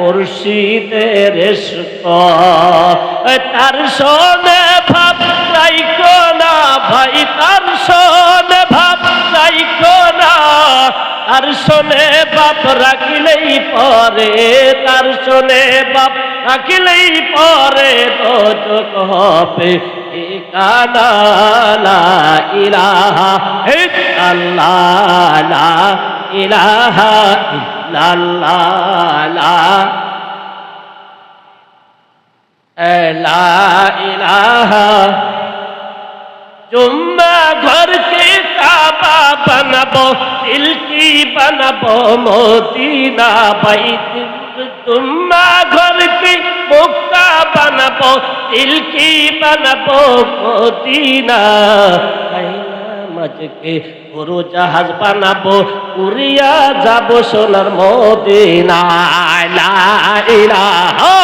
মুর্শিদের ইশক তার শোনে ভাব রাইখো না ভাই তার শোনে ভাব রাইখো না তার শোনে বাপ রাখিলেই পরে তার শোনে বাপ রাখিলেই পরে দোজখ হবে ঠিকানা লা ইলাহা ইল্লাল্লাহ লা ইলাহা ইল্লাল্লাহ লা ইলাহা जुम्मा घर के काबा बनाबो दिल की बनाबो मोदीना भाई जुम्मा घर की मुक्ता बनाबो दिल की बनाबो मोदीना मजके गुरु जहाज बनाबो उड़िया जाबो सोनार मोदीना ला इलाहा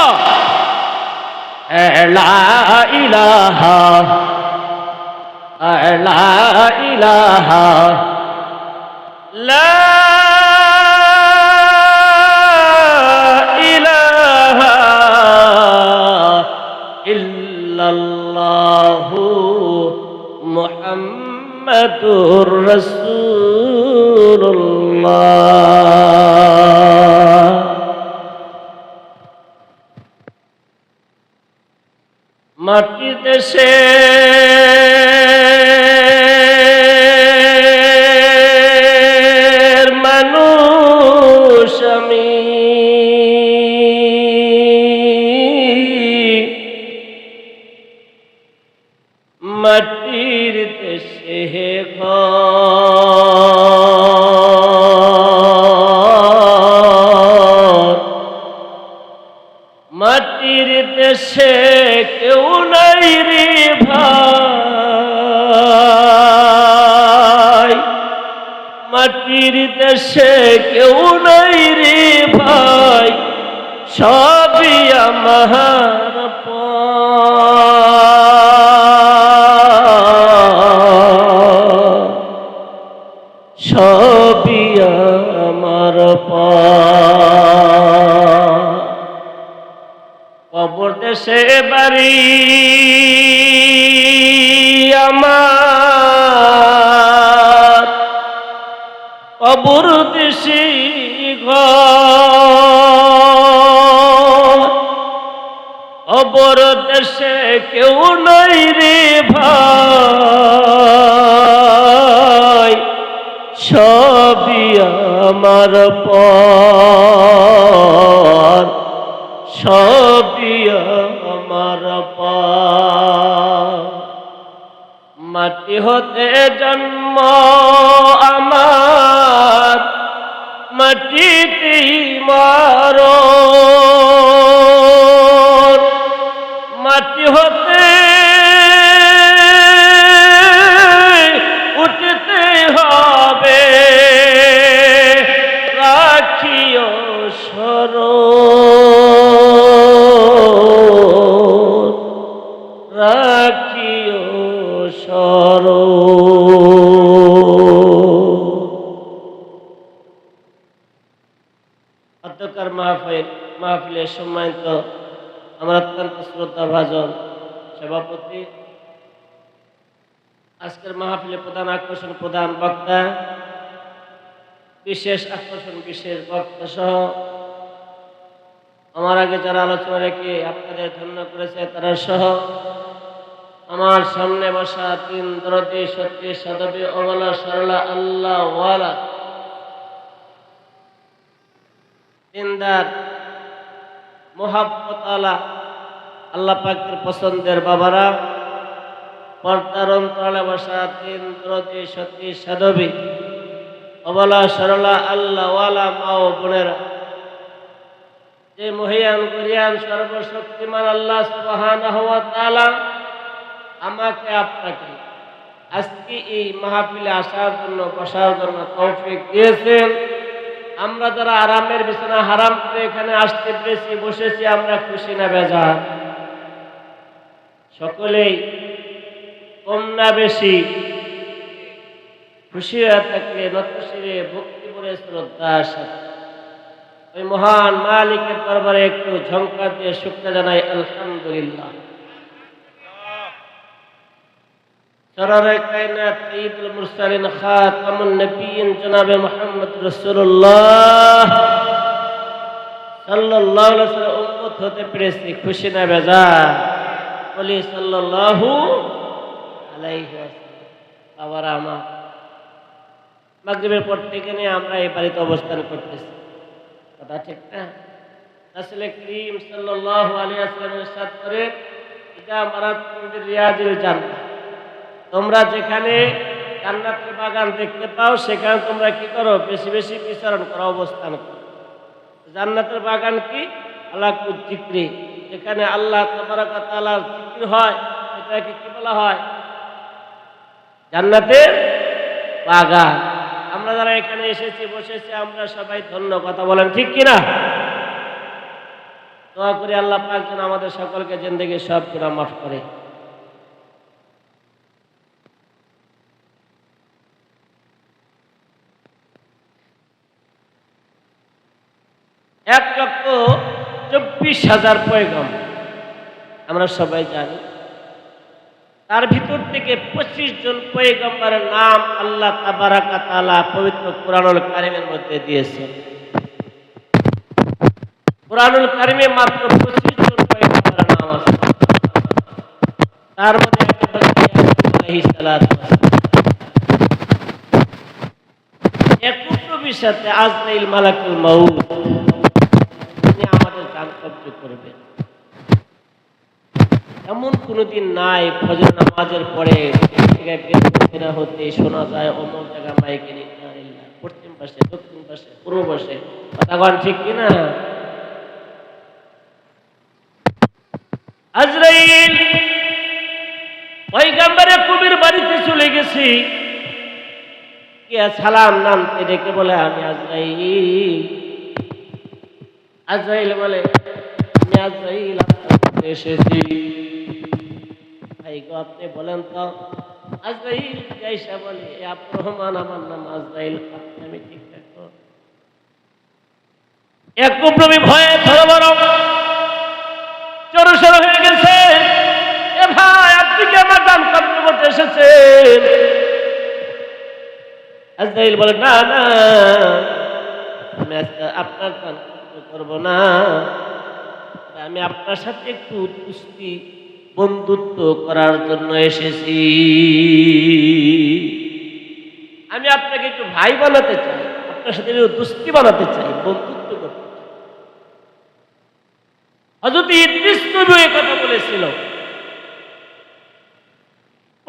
ला इलाहा لا إله لا إله إلا الله محمد رسول الله মাটি দেশে মাটির দেশে ঘর মাটির দেশে কেউ নাই রে ভাই মাটির দেশে কেউ নাই রে ভাই সবই আমার সবই আমার কবর দেশে বাড়ি আমার কবর দেশে ঘর কবর দেশে কেউ নাই রে ভাই সবই আমার পর সবই আমার পর মাটি হতে জন্ম আমার মাটিতেই মরণ মাটি হতে উঠতে হবে রাখিও স্মরণ রাখিও স্মরণ অধ্যকার মাহফিলের সম্মানিত আমার অত্যন্ত শ্রদ্ধাভাজন সভাপতি আজকের মাহফিলে প্রধান আকর্ষণ প্রধান বক্তা বিশেষ আকর্ষণ বিশেষ বক্তা সহ আমার আগে যারা আলোচনা রেখে আপনাদের ধন্য করেছে তারা সহ আমার সামনে বসা তিন দরদি সত্যি সাদবী অবলা সরলা আল্লাহ ওয়ালা দিনদার মোহাব্বত আলা আল্লাহ পাকের পছন্দের বাবারা পর্দার অন্তরালে বসা তিন দরদি সত্যি সাদবী অবলা সরলা আল্লাহ ওয়ালা মা ও বোনেরা যে মহিয়ান করিয়ান সর্বশক্তিমান আল্লাহ সুবহানাহু ওয়া তাআলা আমাকে আপনাকে আজকে এই মাহফিলে আসার জন্য বসার জন্য তৌফিক দিয়েছেন। আমরা যারা আরামের বিছানা হারাম করে এখানে আসতে পেরেছি বসেছি আমরা খুশি না বেজার? সকলেই কম না বেশি খুশি হয়ে থাকলে নতশিরে ভক্তি করে শ্রদ্ধার সাথে ওই মহান মালিকের দরবারে একটু ঝংকার দিয়ে শুকরিয়া জানাই আলহামদুলিল্লাহ। সররে কায়নাত সাইয়্যিদুল মুরসালিন খাতামুন নবিয়্যিন জনাবে মুহাম্মদ রাসূলুল্লাহ সাল্লাল্লাহু আলাইহি ওয়াসাল্লাম উম্মত হতে পেরেছি, খুশি না বেজার? বলি সাল্লাল্লাহু আলাইহি ওয়াসাল্লাম। বাবারা আমার, মাগরিবের পর থেকে নিয়ে আমরা এই বাড়িতে অবস্থান করতেছি, কথা ঠিক না? রাসূল করিম সাল্লাল্লাহু আলাইহি ওয়াসাল্লাম ইরশাদ করেন, ইদা মারাতুম বিরিয়াজিল জান্নাহ, তোমরা যেখানে জান্নাতের বাগান দেখতে পাও সেখানে তোমরা কি করো? বেশি বেশি বিচরণ করো, অবস্থান করো। জান্নাতের বাগান কি? আলাকুজ জিক্রি, যেখানে আল্লাহ তাবারক ওয়া তাআলার জিকির হয় সেটাকে কি বলা হয়? জান্নাতের বাগান। আমরা যারা এখানে এসেছি, বসেছি, আমরা সবাই ধন্য, কথা বলেন ঠিক কিনা? দোয়া করি আল্লাহ পাক যেন আমাদের সকলকে জিন্দেগির সব গুনাহ মাফ করে। এক লক্ষ 24,000 পয়গম্বর আমরা সবাই জানি, তার ভিতর থেকে 25 জন পয়গম্বরের নাম আল্লাহ তাবারাক ওয়া তাআলা পবিত্র কুরআনুল কারীমের মধ্যে দিয়েছেন। কুরআনুল কারীমে মাত্র 25 জন পয়গম্বরের নাম আছে, তার মধ্যে একজন হচ্ছে ইয়াকুব আলাইহিস সালাতু ওয়াস সালাম। ইয়াকুব নবীর সাথে আজরাইল মালাকুল মাউত, তিনি আমাদের জান কবজ করবেন। এমন কোনদিন নাই ফজর নামাজের পরে বের হতে শোনা যায় অমুক জায়গা মাইকে পশ্চিম পাশে, দক্ষিণ পাশে, পূর্ব পাশে, কথাগণ ঠিক কিনা? আজরাইল পয়গম্বর ইয়াকুবের বাড়িতে চলে গেছি, সালাম নামতে ডেকে বলে, আমি আজরাইল। আজরাইল বলে, আমি আজরাইল এসেছি। ভাই গো, আপনি বলেন তো। আজরাইল যাইসা বলে, আব্দুর রহমান, আমার নাম আজরাইল, আপনি আমি ঠিক থাকবো? ইয়াকুব নবী ভয়ে থরবর চরসর হয়ে গেছে। এ ভাই, আপনি কি আমার জান কবজ করতে এসেছেন? আজরাইল বলে, না না, আমি আজকে আপনার জান কবজ করব না, আমি আপনার সাথে একটু দুস্তি বন্ধুত্ব করার জন্য এসেছি। আমি আপনাকে একটু ভাই বানাতে চাই, আপনার সাথে একটু দুস্তি বানাতে চাই, বন্ধুত্ব করতে চাই। হযরত ইদ্রিস নবী এই কথা বলেছিল।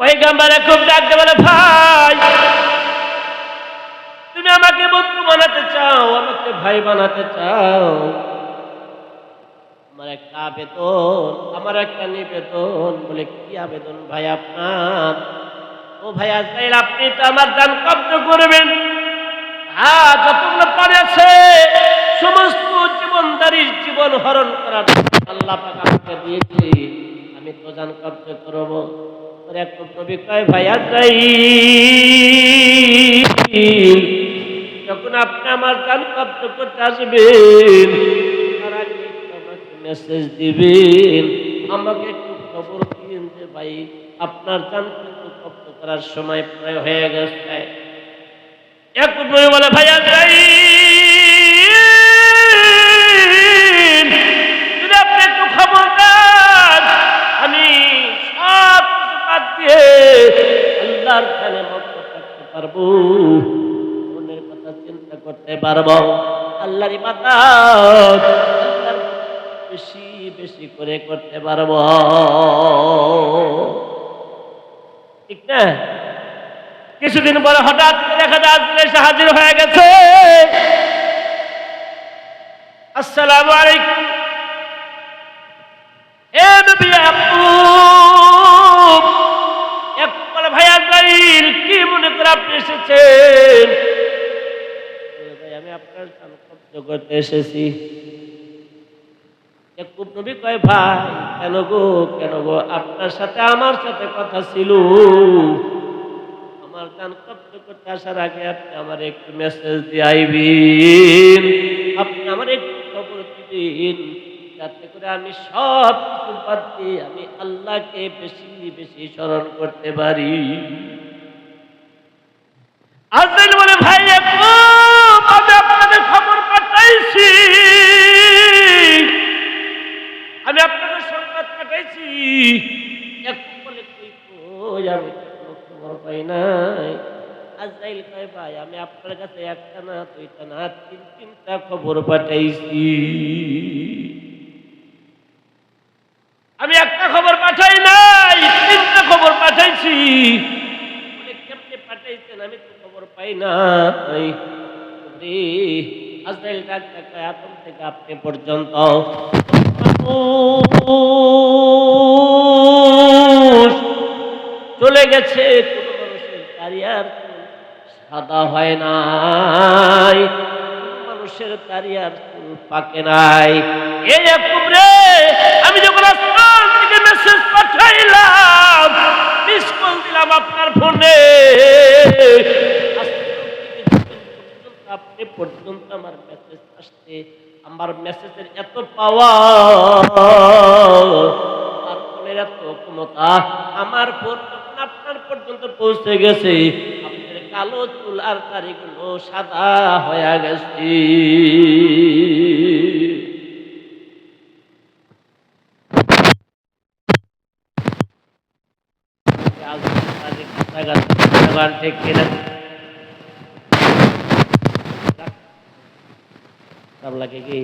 পয়গম্বর খুব ডাক দিয়ে বলে, ভাই, তুমি আমাকে বন্ধু বানাতে চাও, আমাকে ভাই বানাতে চাও, আমার একটা আবেদন, আমার একটা নিবেদন। বলে, কি আবেদন ভাই আপনার? ও ভাই আজরাইল, আপনি তো আমার জান কবজ করবেন। হ্যাঁ, যতগুলো প্রাণ আছে সমস্ত জীবনদারির জীবন হরণ করার আল্লাহ পাক আমাকে দিয়েছি, আমি তো জান কবজ করব। ইয়াকুব নবী কয়, ভাই আজরাইল, যখন আপনি আমার জান কবজ করতে আসবেন, তার আগে মেসেজ দিবেন, আমাকে একটু খবর দিন যে ভাই আপনার জান কিন্তু কবজ করার সময় প্রায় হয়ে গেছে। ইয়াকুব নবী বলে, ভাই আজরাইল, যদি আপনি একটু খবর দেন, আমি সব কিছু বাদ দিয়ে আল্লাহর ধ্যানে মগ্ন থাকতে পারবো, মনের কথা চিন্তা করতে পারবো, আল্লাহর ইবাদত বেশি বেশি করে করতে পারবো, ঠিক না? কিছুদিন পরে হঠাৎ দেখা যায় আজরাইল এসে হাজির হয়ে গেছে। আসসালামু আলাইকুম। এ নবী ইয়াকুব, ইয়াকুব বলে, ভাই আজরাইল, কি মনে করে আপনি এসেছেন? ভাই, আমি আপনার জান কবজ করতে এসেছি। ইয়াকুব নবী কয়, ভাই কেন গো, কেন গো? আপনার সাথে আমার সাথে কথা ছিল, আমার জান কবজ করতে আসার আগে আপনি আমার একটু মেসেজ দিয়ে আইবেন, আপনি আমার একটু খবর দিবেন, যাতে করে আমি সব কিছু বাদ দিয়ে আমি আল্লাহকে বেশি বেশি স্মরণ করতে পারি। আজরাইল বলে, ভাই ইয়াকুব, আমি আপনাকে খবর পাঠাইছি, আমি আপনাকে সংবাদ পাঠাইছি। ইয়াকুব বলে, কই আমি কোনো খবর পাই নাই। আজরাইল কয়, ভাই আমি আপনার কাছে একটা না দুইটা না তিনটা খবর পাঠাইছি। আমি একটা খবর পাঠাই নাই, তিনটা খবর পাঠাইছি। বলে, কেমনে পাঠাইছেন? আমি তো খবর পাই নাই। আজরাইল ডাক দেখায়, আদম থেকে আপনি পর্যন্ত চলে গেছে, কোন মানুষের দাঁড়িয়ার সাদা হয় নাই, কোন মানুষের দাঁড়িয়ার চুল পাকে নাই। এই ইয়াকুব রে, আমি যখন আসমান থেকে মেসেজ পাঠাইলাম, মিস কল দিলাম আপনার ফোনে, আপনি পর্যন্ত আমার মেসেজ আসছে, আমার মেসেজের এত পাওয়ার, আর ফোনের এত ক্ষমতা, আমার ফোন যখন আপনার পর্যন্ত পৌঁছে গেছে, আপনার কালো চুল আর দাড়িগুলো সাদা হয়ে গেছে। ঠিক কিনা? লাগে কি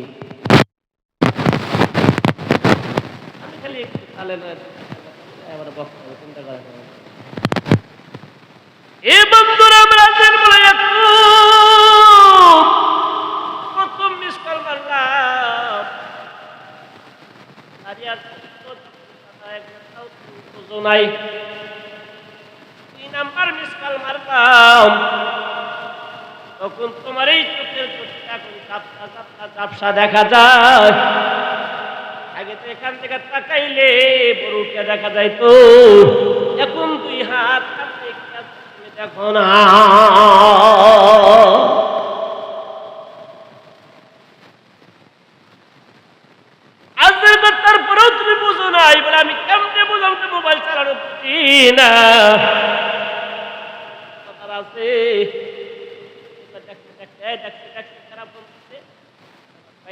আমি খালি একটু তালে নয় আবার বক্তব্য চিন্তা করা যায়। এই বন্ধুরা, আমরা বলে প্রথম মিস কল মারলাম, নাই 2 নাম্বার মিস কল মারলাম, তখন তোমার এই চোখের এখন ঝাপসা দেখা যায়। আগে তো এখান থেকে তাকাইলে বড়ুটা দেখা যায়, তো এখন 2 হাত তুমি দেখো না। তারপরেও তুমি বুঝো নাই বলে আমি কেমনে বুঝাম, তো মোবাইল চালানো বুঝি না। আছে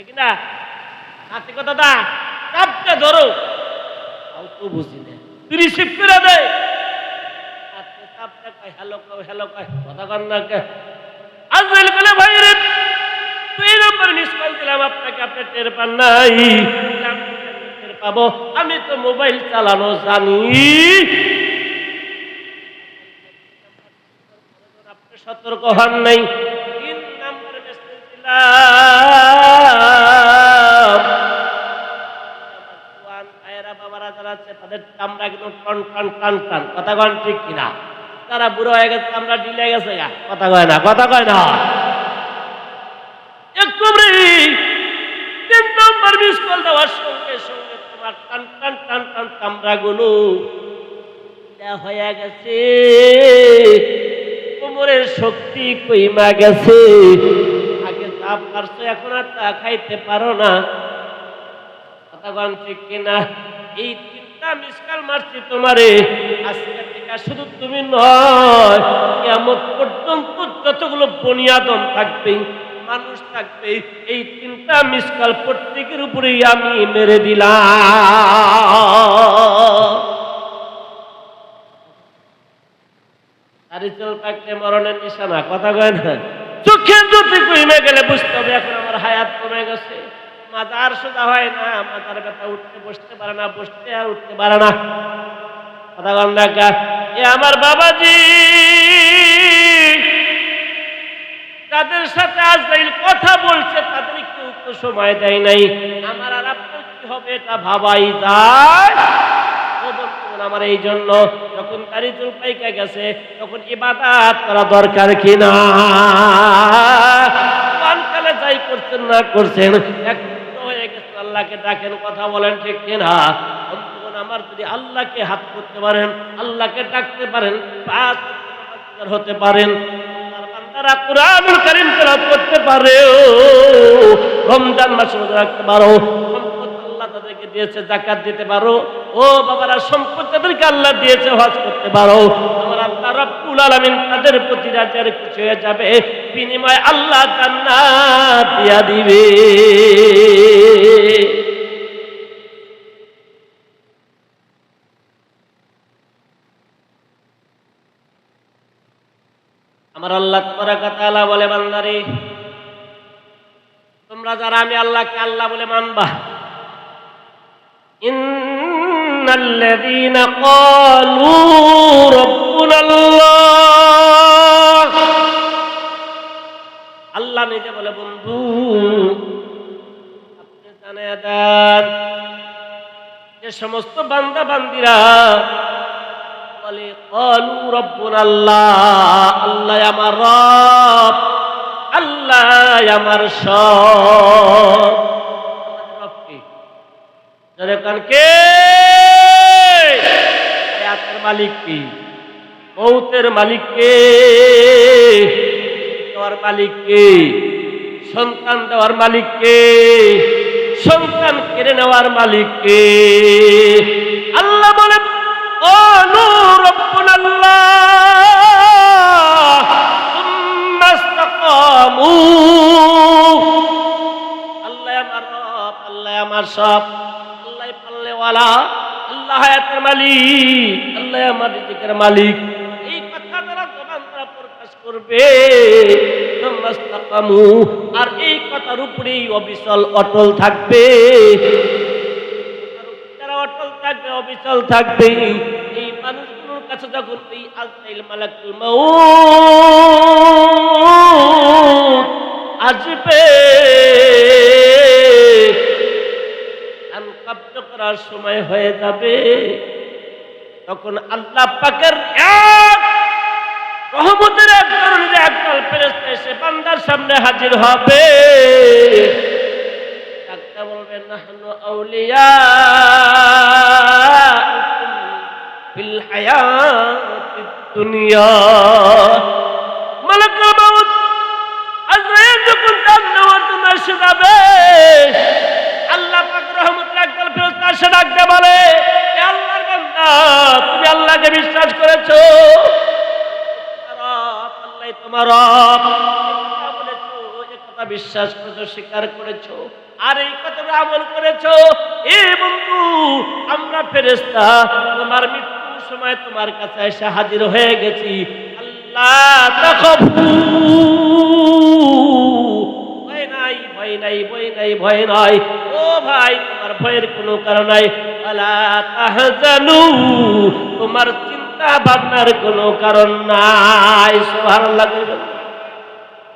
কিনা হাতে কথা দা চাপতে ধরো, তো বুঝি না, তুই রিসিভ করে দে, হ্যালো হ্যালো কথা কর না। আজরাইল বলে, ভাই রে 2 নম্বর মিস কল দিলাম আপনাকে, আপনি টের পান নাই। টের পাবো, আমি তো মোবাইল চালানো জানি। আপনি সতর্ক হন নাই। 3 নম্বর মেসেজ দিলাম, বাবারা যারা আছে তাদের চামড়া কিন্তু টন টন টান টান, কথা কন ঠিক কিনা? তারা বুড়ো হয়ে গেছে, চামড়া ঢিলে গেছে, কথা কয় না, কথা কয় না। একটু 3 নম্বর মিস কল দেওয়ার সঙ্গে সঙ্গে তোমার টান টান টান টান চামড়া গুলো হয়ে গেছে, কোমরের শক্তি কইমা গেছে। আগে যা পারছো এখন আর তা খাইতে পারো না, কথা কন ঠিক কিনা? এই 3টা মিস কল মারছি তোমারে, আজকে থেকে শুধু তুমি নয়, কিয়ামত পর্যন্ত যতগুলো বনি আদম থাকবে, মানুষ থাকবে, এই 3টা মিস কল প্রত্যেকের উপরেই আমি মেরে দিলাম। দাড়ি-চুল পাকলে মরণের নিশানা, কথা কয় না? চোখের জ্যোতি কমে গেলে বুঝতে হবে এখন আমার হায়াত কমে গেছে। মাজার সোজা হয় না, মাজার ব্যথা, উঠতে বসতে পারে না, বসতে আর উঠতে পারে না, কথা কন না? এ আমার বাবাজি, তাদের সাথে আজরাইল কথা বলছে, তাদের কেউ তো সময় দেয় নাই। আমার আর আপনার কি হবে এটা ভাবাই যায়। আমার এই জন্য যখন দাড়ি-চুল পাইকা গেছে, তখন ইবাদত করা দরকার কিনা? কালে যাই করছেন না করছেন, একত্র হয়ে গেছেন, আল্লাহকে ডাকেন, কথা বলেন ঠিক কিনা? আমার যদি আল্লাহকে হাত করতে পারেন, আল্লাহকে ডাকতে পারেন, হতে পারেন, তারা কোরআনুল কারীম তেলাওয়াত করতে পারে, রমজান মাসে রোজা রাখতে পারো, সম্পদ আল্লাহ তাদেরকে দিয়েছে যাকাত দিতে পারো, ও বাবারা সম্পদ তাদেরকে আল্লাহ দিয়েছে হজ করতে পারো, আমার আল্লাহ রাব্বুল আলামিন তাদের প্রতি রাজি আর খুশি হয়ে যাবে, বিনিময়ে আল্লাহ জান্নাত দিয়া দিবে। আমার আল্লাহ তাবারাক ওয়া তাআলা বলে, বান্দারে তোমরা যারা আমি আল্লাহকে আল্লাহ বলে মানবা, ইন্নাল্লাযীনা ক্বালু রাব্বুনাল্লাহ, আল্লাহ নিজে বলে বন্ধু আপনি জানিয়ে দেন যে সমস্ত বান্দা বান্দিরা বলে ক্বালু রাব্বুনাল্লাহ, আল্লাহ আমার রব, আল্লাহ আমার সব, কে হায়াতের মালিক কি, মৌতের মালিক কে, দেওয়ার মালিক কে, সন্তান দেওয়ার মালিক কে, সন্তান কেড়ে নেওয়ার মালিক কে। আল্লাহ বলে ক্বালু রাব্বুনাল্লাহ সুম্মা ইসতাকামু, আল্লাহ আমার রব, আল্লাহ আমার সব, আল্লাহ পাল্লেওয়ালা, আল্লাহ হায়াতের মালিক, আল্লাহ আমার রিজিকের মালিক, এই কথা দ্বারা জবান দ্বারা প্রকাশ করবে সুম্মা ইসতাকামু, আর এই কথার উপরেই অবিচল অটল থাকবে, অটল থাকবে, অবিচল থাকবে। এই মানুষগুলোর কাছে যখন এই আজরাইল মালাকুল মাউত আসবে, আনকাব্য করার সময় হয়ে যাবে, তখন আল্লাহ পাকের এক রহমতের এক ধরনের একদল ফেরেশতা এসে বান্দার সামনে হাজির হবে, বলবে নাহনু আউলিয়াউকুম ফিল হায়াতিদ দুনিয়া। মালাকুল মাউত আজরাইল যখন জান নেওয়ার জন্য এসে যাবে, আল্লাহ পাক রহমতের একদল ফেরেশতা এসে ডাকতে বলে, হে আল্লাহর বান্দা, তুমি আল্লাহকে বিশ্বাস করেছো, আল্লাহ তোমার রব, বিশ্বাস করেছো, স্বীকার করেছো, আর এই কথা আমল করেছো, এ বন্ধু আমরা ফেরেশতা তোমার মৃত্যুর সময় তোমার কাছে এসে হাজির হয়ে গেছি, আল্লাহ তাখাফু, ভয় নাই, ভয় নাই, ভয় নাই, ভয় নাই, ও ভাই তোমার ভয়ের কোনো কারণ নাই, আলা তাহজানু, তোমার চিন্তা ভাবনার কোনো কারণ নাই। সুবহানাল্লাহ।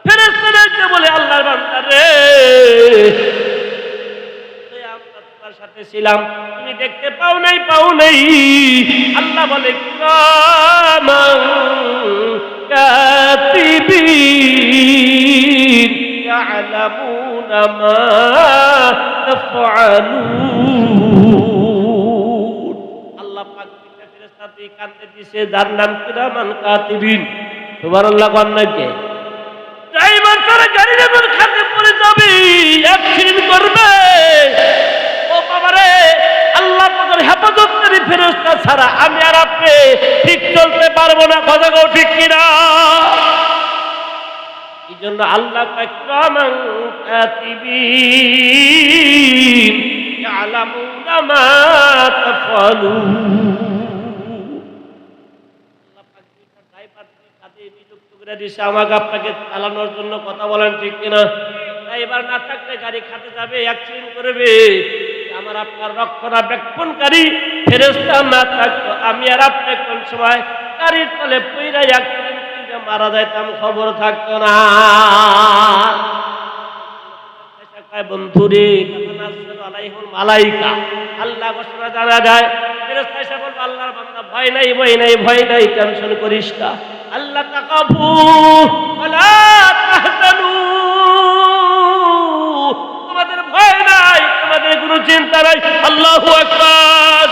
ফেরেশতাদেরকে বলে আল্লাহর বান্দা রে, আমরা তোমার সাথে ছিলাম, তুমি দেখতে পাও নাই, পাও নাই। আল্লাহ বলে কিরামান কাতিবিন ইয়ালামুনা মা তাফআলুন। আল্লাহ পাক ফেরেশতাকে কাঁদতে দিয়েছে যার নাম কিরামান কাতিবিন। সুবহানাল্লাহ। কন্যাকে ড্রাইভার তারা গাড়ি যখন খাতে পড়ে যাবে, অ্যাক্সিডেন্ট করবে, ও বাবারে আল্লাহ পাকের হেফাজতকারী ফেরেশতা ছাড়া আমি আর আপনি ঠিক চলতে পারবো না। কথা কও ঠিক কিনা? এই জন্য আল্লাহ পাক কিরামান কাতিবিন ইয়ালামুনা মা তাফআলুন। আমাকে আপনাকে চালানোর জন্য, কথা বলেন ঠিক কিনা? ড্রাইভার না থাকলে গাড়ি খাতে যাবে, অ্যাক্সিডেন্ট করবে, আমার আপনার রক্ষণাবেক্ষণকারী ফেরেশতা না থাকতো আমি আর আপনি কোন সময় গাড়ির তলে পইরা অ্যাক্সিডেন্ট করে মারা যাইতাম, খবর থাকতো না। বন্ধুরে মালাইকা আল্লাহ ঘোষণা জানা যায়, ফেরেশতা এসে বলবে আল্লাহর বান্দা ভয় নাই, ভয় নাই, ভয় নাই, টেনশন করিস না, আল্লাহ তাকাফু ওয়ালা তাহজানু, তোমাদের ভয় নাই, তোমাদের কোনো চিন্তা নাই। আল্লাহু আকবার।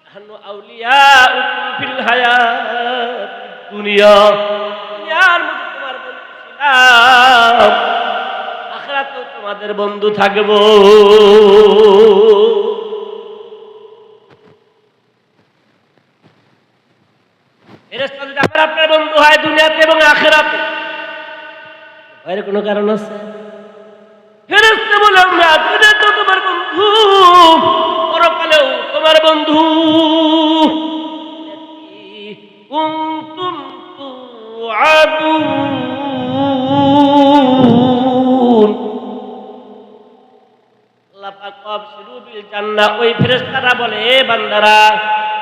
নাহনু আউলিয়াউকুম ফিল হায়াতিদ দুনিয়া, দুনিয়ার মধ্যে তোমার বন্ধু ছিল, থাকতাম, আখিরাতেও তোমাদের বন্ধু থাকবো। ফেরেশতা যদি আমার আপনার বন্ধু হয় দুনিয়াতে এবং আখিরাতে, ভয়ের কোনো কারণ আছে? ফেরেশতা বলে আমরা দুনিয়াতেও তোমার বন্ধু, পরকালেও তোমার বন্ধু। কুনতুম তুআদুন, আল্লাহ পাক আবশিরু বিল জান্নাহ। ওই ফেরেশতারা বলে, এ বান্দারা,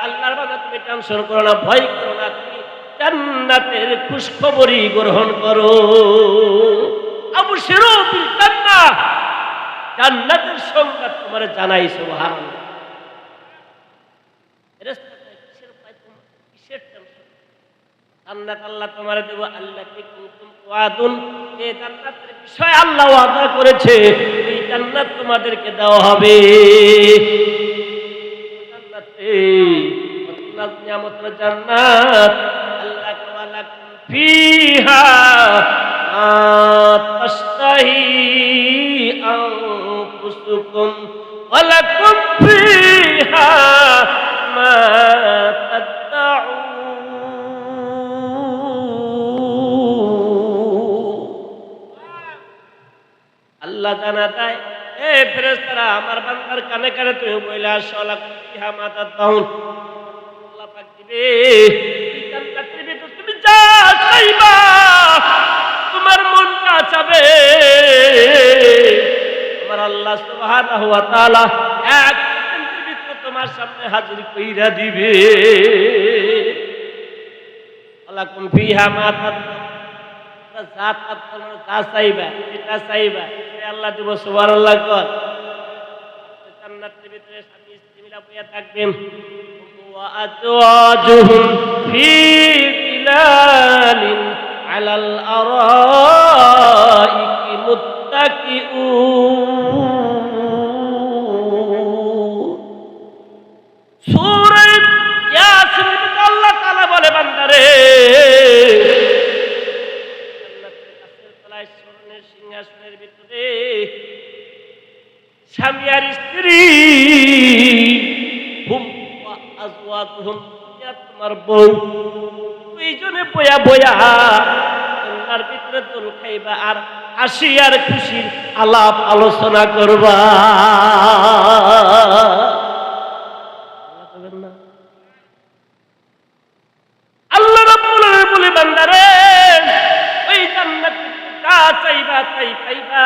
আল্লাহর বান্দা তুমি টেনশন করো না, ভয় করো না, তুমি জান্নাতের খুশখবরি গ্রহণ করো। আবশিরু বিল জান্নাহ, জান্নাতের সংবাদ তোমার জানাই। সুবহানাল্লাহ। ফেরেশতারা কিসের ভয়, কিসের টেনশন? জান্নাত আল্লাহ তোমারে দেব। আল্লাহি কুনতুম তুআদুন, এই জান্নাতের বিষয় আল্লাহ ওয়াদা করেছে, এই জান্নাত তোমাদেরকে দেওয়া হবে। জান্নাতে কত নিয়ামতের জান্নাত। আল্লাহ ওয়ালাকুম ফিহা মা তাশতাহি আনফুসুকুম ওয়ালাকুম ফিহা মা তাদউন। আল্লাহ জানা দেয়, এ ফেরেশতারা আমার বান্দার কানে কানে তুমি বইলা আসো, লাকুম ফিহা মা তাদউন। আল্লাহ পাক দিবে এই জান্নাতের ভিতর তুমি যা চাইবা, তোমার মন যা চাবে, আমার আল্লাহ সুবহানাহু ওয়া তাআলা এক সেকেন্ডের ভিতর তোমার সামনে হাজির কইরা দিবে। লাকুম ফিহা মা তাদউন, যা চাইবা এটা চাইবা আল্লাহ দিব। সুবহানাল্লাহ। কর জান্নাতের ভিতরে স্বামী স্ত্রী মিলা বইয়া থাকবেন। ওয়া আজওয়াজুহুম ফি বিলালিন আলাল আরাইকি মুত্তাকিউন। সূরা ইয়াসিন আল্লাহ তাআলা বলে, বান্দারে সিংহাসনের ভিতরে স্বামী আর স্ত্রী, তোমার বউ, দুইজনে বয়া বয়া তার ভিতরে দোল খাইবা আর হাসি আর খুশির আলাপ আলোচনা করবা। আল্লাহ রাব্বুল আলামিন বলে, বান্দারে ওই জান্নাত যা চাইবা তাই পাইবা।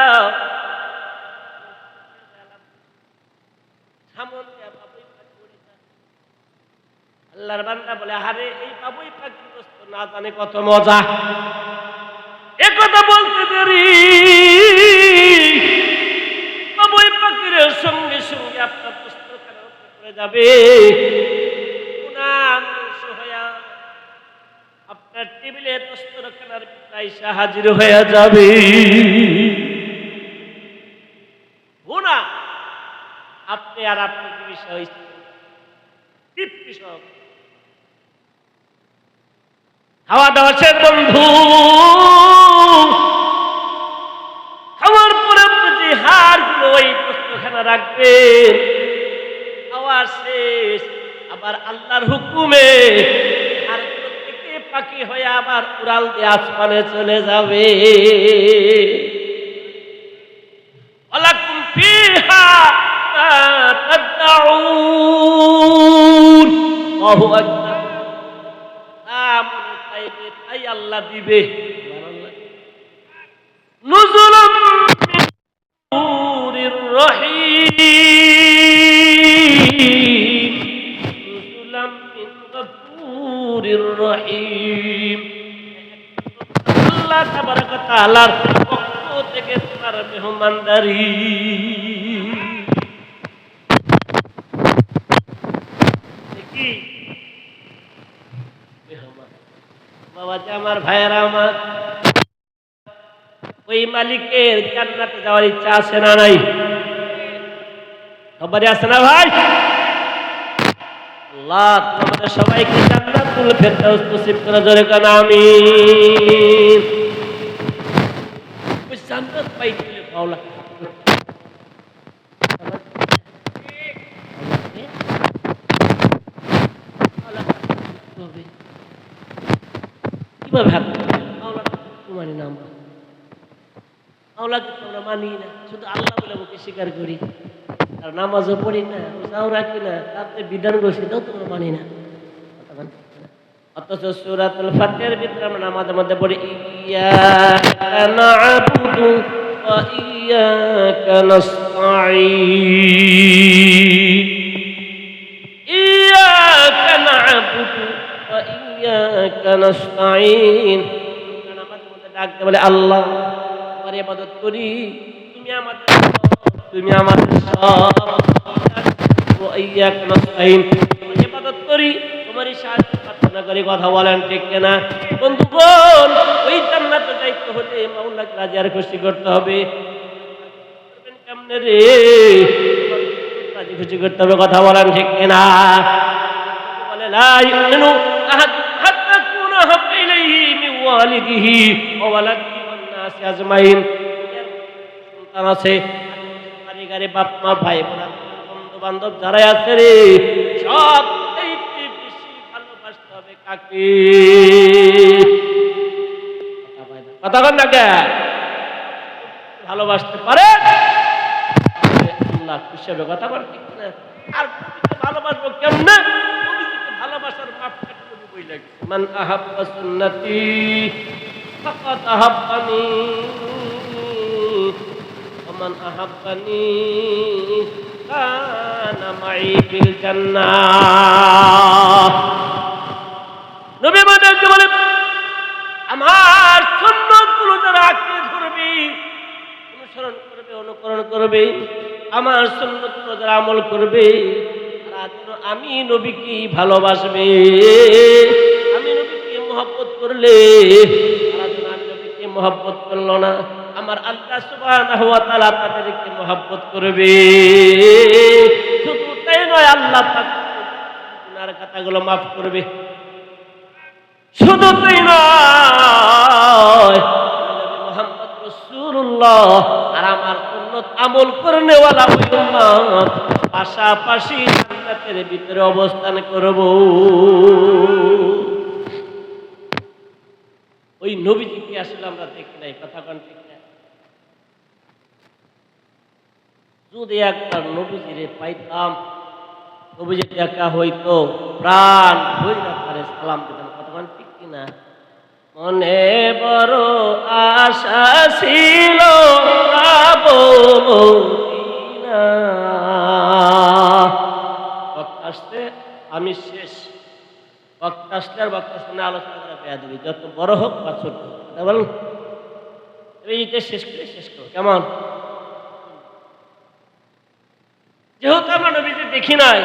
আল্লাহর বান্দা বলে, আরে এই বাবুই পাখির গোশত না জানে কত মজা। এ কথা বলতে দেরি, বাবুই পাখির সঙ্গে সঙ্গে আপনার দস্তরখানার উপরে পড়ে যাবে। আপনার টেবিলে দস্তরখানার ভিতরে আইসা হাজির হয়ে যাবে। না আপনি আর আপনার বিষয় তৃপ্তি সহ খাওয়া দাওয়া শেষ বন্ধু। খাওয়ার পরে আপনি যে হাড়গুলো ওই দস্তরখানা রাখবেন, খাওয়া শেষ, আবার আল্লাহর হুকুমে হাড়গুলো থেকে পাখি হয়ে আবার উড়াল দিয়ে আসমানে চলে যাবে। ওয়ালাকুম ফিহা মা তাদউন। আল্লাহু আকবার। তাই আল্লাহ দিবে। নুজুলুম মিন গফুরির রহিম, নুজুলুম মিন গফুরির রহিম। আল্লাহ তাবারক ওয়া তাআলার পক্ষ থেকে তোমার মেহমানদারি। দেখি বাবা যে আমার ভাইয়েরা, আমার ওই মালিকের জান্নাতে যাওয়ার ইচ্ছা আছে না নাই? সবারই আছে না ভাই? আল্লাহ আমাদের সবাইকে জান্নাতুল ফেরদাউস নসিব করে, জোরে কান আমিন। জান্নাত পাইতে হলে মাওলা কিভাবে হাত মাওলাকে মানি না আমরা, মাওলাকে তো আমরা মানি না, শুধু আল্লাহ বলে মুখে স্বীকার করি আর নামাজও পড়ি না, রোজাও রাখি না, তাতে বিধানগুলো সেটাও তোমরা মানি না। অথচ সূরাতুল ফাতিহার ভিতরে আমরা নামাজের মধ্যে পড়ি ইয়্যাকা না'বুদু ওয়া ইয়্যাকা নাস্তাঈন, ইয়্যাকা না'বুদু ওয়া ইয়্যাকা নাস্তাঈন। নামাজের মধ্যে ডাকতে বলে আল্লাহ তোমার ইবাদত করি, তুমি আমাদের তুমি আমাদের সব, ওয়া ইয়্যাকা নাস্তাঈন তোমার ইবাদত করি, তোমারই সাহায্য প্রার্থনা করি। কথা বলেন ঠিক কিনা বন্ধুগণ? ওই জান্নাতে যাইতে হলে মাওলাকে রাজি আর খুশি করতে হবে। কেমনে রে? রাজি খুশি করতে হবে। কথা বলেন ঠিক কিনা? বলে লা ইউমিনু আহাদুকুম হাত্তা কুনা হাব্বা ইলাইহি মিন ওয়ালিদিহি ওয়া ওয়ালাদিহি ওয়ান নাসি আজমাইন। সন্তান আছে, পরিবারে বাপ মা ভাই বোন বন্ধু বান্ধব যারা আছে রে, সব কথা বল না কে ভালোবাসতে পারে আল্লাহ খুশি হবে। কথা বল ঠিক না? আর ভালোবাসবো কেমনে? ভালোবাসার মাপকাঠি বই লাগছে, মান আহাব্বা সুন্নতি ফাকাদ আহাব্বানি ওয়া মান আহাব্বানি কানা মাই ফিল জান্নাহ। নবী আমাদেরকে বলে আমার সুন্নতগুলো যারা আঁকড়ে ধরবে, অনুসরণ করবে, অনুকরণ করবে, আমার সুন্নতগুলো যারা আমল করবে, তারা যেন আমি নবীকে ভালোবাসবে। আমি নবীকে মহব্বত করলে তারা যেন আমি নবীকে মহব্বত করলো না, আমার আল্লাহ সুবহানাহু ওয়া তাআলা তাদেরকে মহব্বত করবে। শুধু তাই নয়, আল্লাহ পাক গুনার কথাগুলো মাফ করবে। শুধু তাই নয়, মুহাম্মদ রাসূলুল্লাহ আর আমার সুন্নাত আমল করনেওয়ালা ওই উম্মত পাশাপাশি জান্নাতের ভিতরে অবস্থান করব। ওই নবীজিকে আসলে আমরা দেখি নাই। কথা কোন ঠিক না? যদি একবার নবীজিরে পাইতাম, নবীজি দেখা হইতো, প্রাণ ভইরা তারে সালাম দিতাম। কথা কোন ঠিক কিনা? মনে বড় আশা ছিল যাবো মদিনা। বক্তা আসতে আমি শেষ, বক্তা আসলে আর বক্তার সামনে আলোচনা করা পেয়ে দেবে, যত বড় হোক বা ছোট হোক। কথা বলুন, এইটা শেষ করে শেষ করো কেমন? যেহেতু আমরা নবীজি দেখি নাই,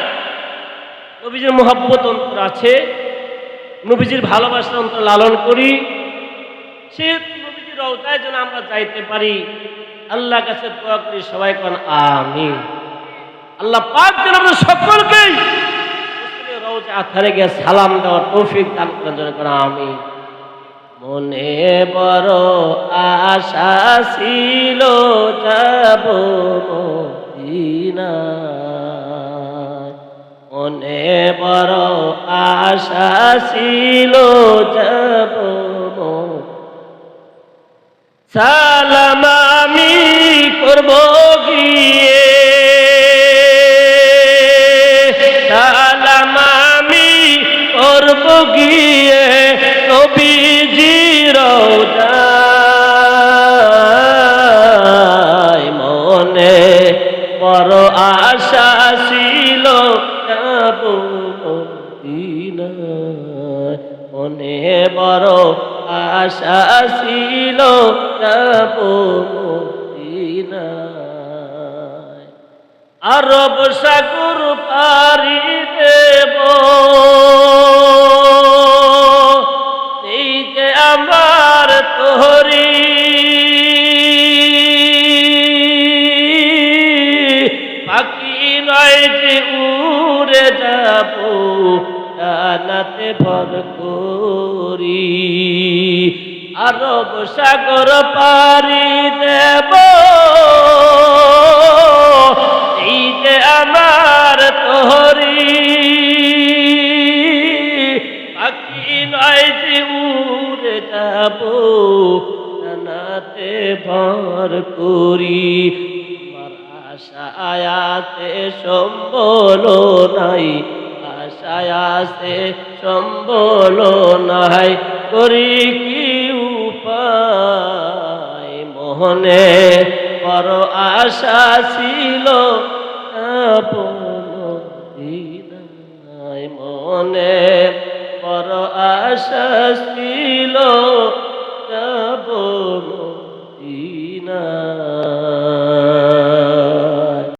নবীজির মহব্বত অন্তর আছে, নবীজির ভালোবাসা অন্তর লালন করি, সে নবীজির রওজায় যেন আমরা যাইতে পারি। আল্লাহ কাছে দোয়া করি, সবাই কোন আমিন। আল্লাহ পাক যেন আমাদের সকলকে রওজা আথারে গিয়ে সালাম দেওয়ার তৌফিক দান করেন, যেন কোন আমিন। মনে বড় আশা ছিল যাবো মদিনা, মনে বড় আশা ছিল যাবো সালাম আমি করব গিয়ে, সালাম আমি করব গিয়ে নবীজির রওজায়। মনে বড় আশা ছিল যাবো মদিনায়, মনে বড় আশা ছিল যাবো মদিনায়। আরব সাগর পাড়ি দেব, এই যে আমার তোহরি, পাখি নয় যে উড়ে যাব জান্নাতে ভর করি। আরব সাগর পাড়ি দেব এই যে আমার তোহরি পাখি নয় যে উড়ে যাব জানাতে ভর করি আমার আশা আয়াতে সম্বল নাই আশায় আছে সম্বল নাই করি কি উপায় মোহনে বড় আশা ছিল মদিনায় মনে বড় আশা ছিল যাব মদিনায়